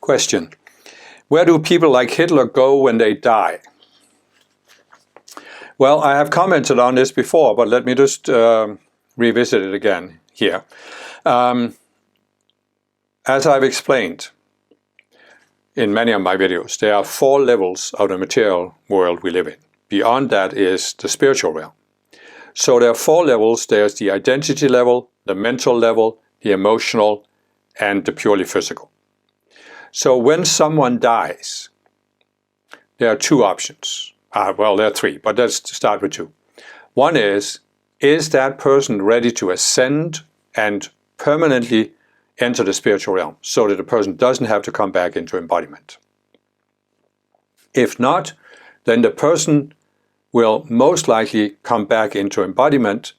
Question. Where do people like Hitler go when they die? Well, I have commented on this before, but let me just revisit it again here. As I've explained in many of my videos, there are 4 levels of the material world we live in. Beyond that is the spiritual realm. So there are 4 levels. There's the identity level, the mental level, the emotional, and the purely physical. So when someone dies, there are 2 options. Well, there are 3, but let's start with 2. One is that person ready to ascend and permanently enter the spiritual realm so that the person doesn't have to come back into embodiment? If not, then the person will most likely come back into embodiment,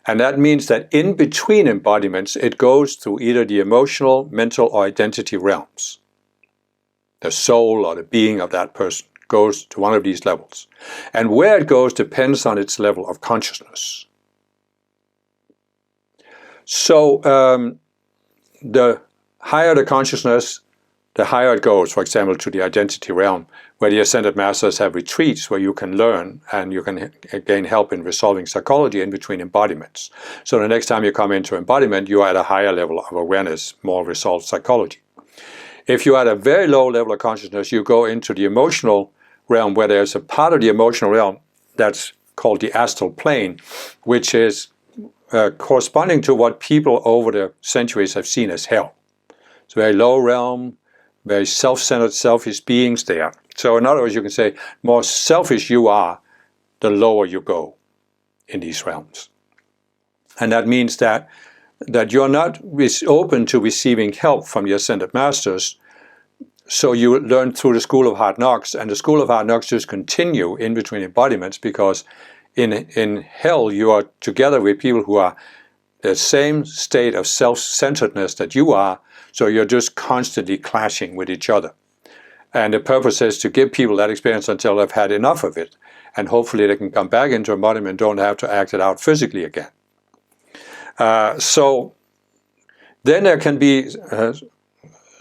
and that means that in between embodiments it goes through either the emotional, mental, or identity realms. The soul or the being of that person goes to one of these levels. And where it goes depends on its level of consciousness. So the higher the consciousness, the higher it goes, for example, to the identity realm, where the Ascended Masters have retreats where you can learn and you can gain help in resolving psychology in between embodiments. So the next time you come into embodiment, you are at a higher level of awareness, more resolved psychology. If you're at a very low level of consciousness, you go into the emotional realm, where there's a part of the emotional realm that's called the astral plane, which is corresponding to what people over the centuries have seen as hell. It's a very low realm, very self-centered, selfish beings there. So in other words, you can say, more selfish you are, the lower you go in these realms. And that means that you're not open to receiving help from the Ascended Masters. So you learn through the School of Hard Knocks, and the School of Hard Knocks just continue in between embodiments, because in hell you are together with people who are the same state of self-centeredness that you are, so you're just constantly clashing with each other. And the purpose is to give people that experience until they've had enough of it, and hopefully they can come back into embodiment and don't have to act it out physically again. So then there can be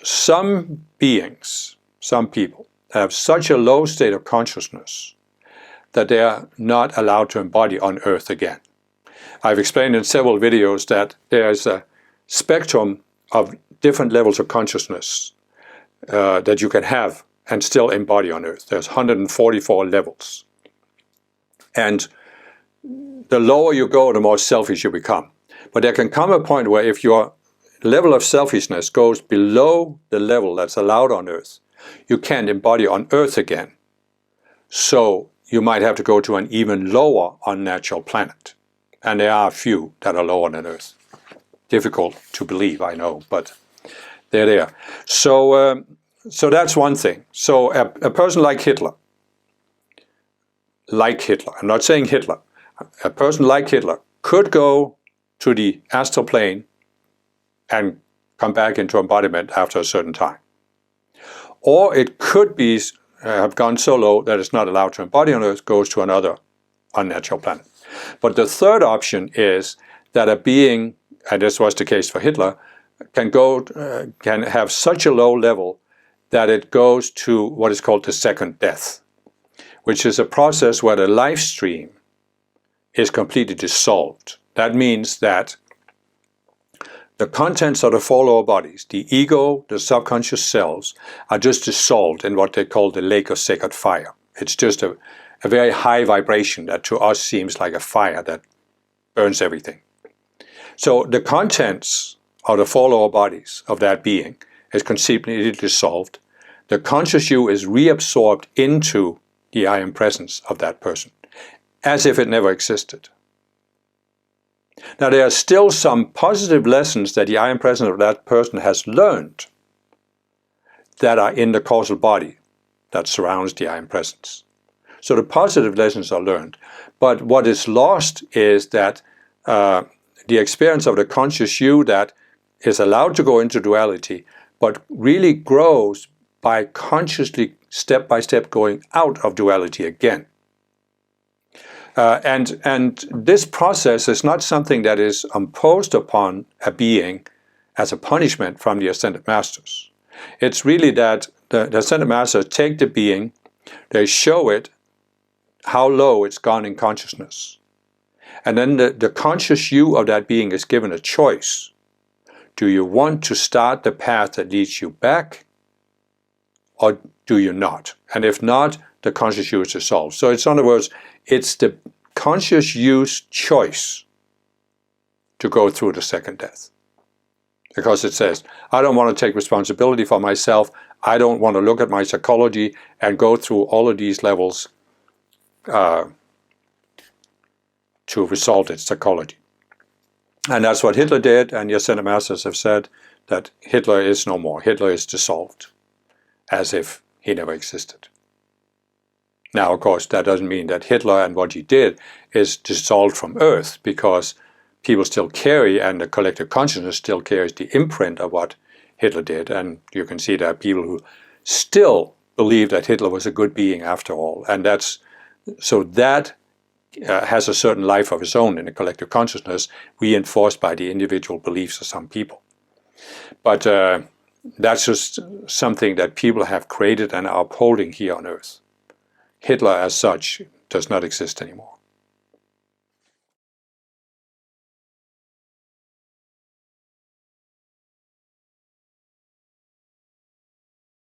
some beings, some people, have such a low state of consciousness that they are not allowed to embody on Earth again. I've explained in several videos that there is a spectrum of different levels of consciousness that you can have and still embody on Earth. There's 144 levels. And the lower you go, the more selfish you become. But there can come a point where if your level of selfishness goes below the level that's allowed on Earth, you can't embody on Earth again. So you might have to go to an even lower unnatural planet. And there are a few that are lower than Earth. Difficult to believe, I know, but they're there. So that's one thing. So a person like Hitler, I'm not saying Hitler, a person like Hitler could go to the astral plane and come back into embodiment after a certain time. Or it could be have gone so low that it's not allowed to embody on Earth, goes to another unnatural planet. But the third option is that a being, and this was the case for Hitler, can have such a low level that it goes to what is called the second death, which is a process where the life stream is completely dissolved. That means that the contents of the 4 lower bodies, the ego, the subconscious selves, are just dissolved in what they call the lake of sacred fire. It's just a very high vibration that to us seems like a fire that burns everything. So the contents of the 4 lower bodies of that being is completely dissolved. The conscious you is reabsorbed into the I Am Presence of that person, as if it never existed. Now there are still some positive lessons that the I Am Presence of that person has learned that are in the causal body that surrounds the I Am Presence. So the positive lessons are learned, but what is lost is that the experience of the conscious you that is allowed to go into duality, but really grows by consciously, step by step, going out of duality again. And this process is not something that is imposed upon a being as a punishment from the Ascended Masters. It's really that the ascended masters take the being, they show it how low it's gone in consciousness. And then the conscious you of that being is given a choice. Do you want to start the path that leads you back, or do you not? And if not, the conscious you is dissolved. So it's, in other words, it's the conscious you's choice to go through the second death. Because it says, I don't want to take responsibility for myself. I don't want to look at my psychology and go through all of these levels to resolve its psychology. And that's what Hitler did, and the ascended masters have said that Hitler is no more. Hitler is dissolved, as if he never existed. Now, of course, that doesn't mean that Hitler and what he did is dissolved from Earth, because people still carry, and the collective consciousness still carries the imprint of what Hitler did. And you can see there are people who still believe that Hitler was a good being after all. And that's, so that has a certain life of its own in the collective consciousness, reinforced by the individual beliefs of some people. But that's just something that people have created and are upholding here on Earth. Hitler as such does not exist anymore.